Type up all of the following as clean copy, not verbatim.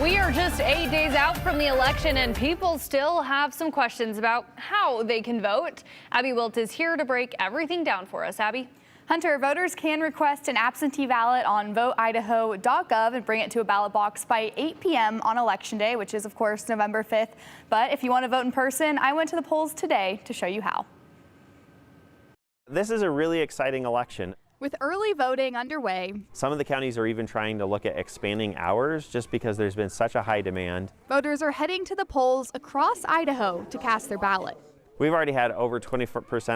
We are just 8 days out from the election and people still have some questions about how they can vote. Abby Wilt is here to break everything down for us. Abby? Hunter, voters can request an absentee ballot on voteidaho.gov and bring it to a ballot box by 8 p.m. on Election Day, which is, of course, November 5th. But if you want to vote in person, I went to the polls today to show you how. This is a really exciting election. With early voting underway, some of the counties are even trying to look at expanding hours just because there's been such a high demand. Voters are heading to the polls across Idaho to cast their ballot. We've already had over 20%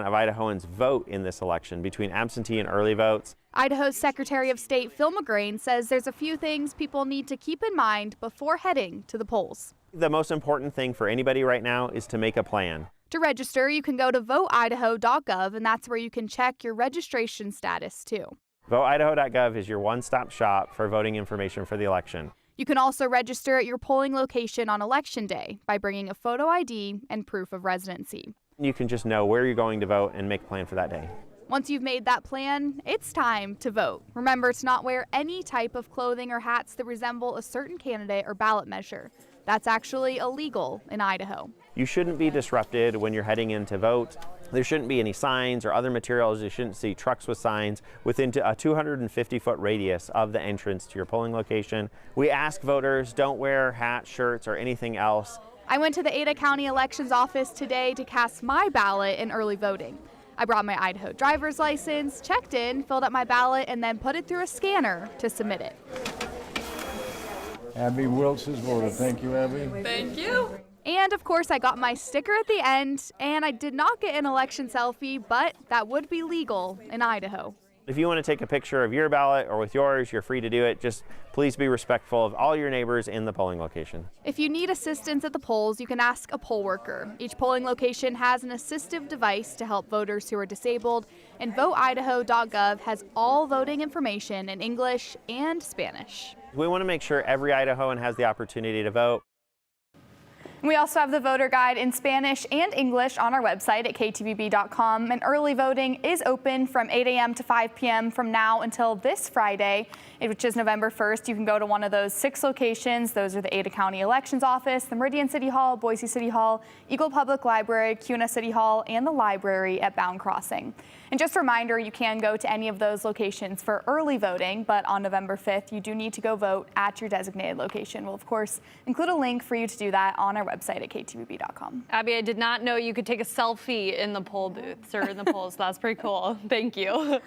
of Idahoans vote in this election between absentee and early votes. Idaho's Secretary of State Phil McGrain says there's a few things people need to keep in mind before heading to the polls. The most important thing for anybody right now is to make a plan. To register, you can go to voteidaho.gov, and that's where you can check your registration status, too. Voteidaho.gov is your one-stop shop for voting information for the election. You can also register at your polling location on Election Day by bringing a photo ID and proof of residency. You can just know where you're going to vote and make a plan for that day. Once you've made that plan, it's time to vote. Remember to not wear any type of clothing or hats that resemble a certain candidate or ballot measure. That's actually illegal in Idaho. You shouldn't be disrupted when you're heading in to vote. There shouldn't be any signs or other materials. You shouldn't see trucks with signs within a 250-foot radius of the entrance to your polling location. We ask voters don't wear hats, shirts, or anything else. I went to the Ada County Elections Office today to cast my ballot in early voting. I brought my Idaho driver's license, checked in, filled out my ballot, and then put it through a scanner to submit it. Abby Wilt's voted. Thank you, Abby. Thank you. And of course, I got my sticker at the end, and I did not get an election selfie, but that would be legal in Idaho. If you want to take a picture of your ballot or with yours, you're free to do it. Just please be respectful of all your neighbors in the polling location. If you need assistance at the polls, you can ask a poll worker. Each polling location has an assistive device to help voters who are disabled, and voteidaho.gov has all voting information in English and Spanish. We want to make sure every Idahoan has the opportunity to vote. We also have the voter guide in Spanish and English on our website at KTVB.com. And early voting is open from 8 a.m. to 5 p.m. from now until this Friday, which is November 1st. You can go to one of those 6 locations. Those are the Ada County Elections Office, the Meridian City Hall, Boise City Hall, Eagle Public Library, Kuna City Hall, and the library at Bound Crossing. And just a reminder, you can go to any of those locations for early voting, but on November 5th, you do need to go vote at your designated location. We'll, of course, include a link for you to do that on our website at KTVB.com. Abby, I did not know you could take a selfie in the poll booths or in the polls. That's pretty cool. Thank you.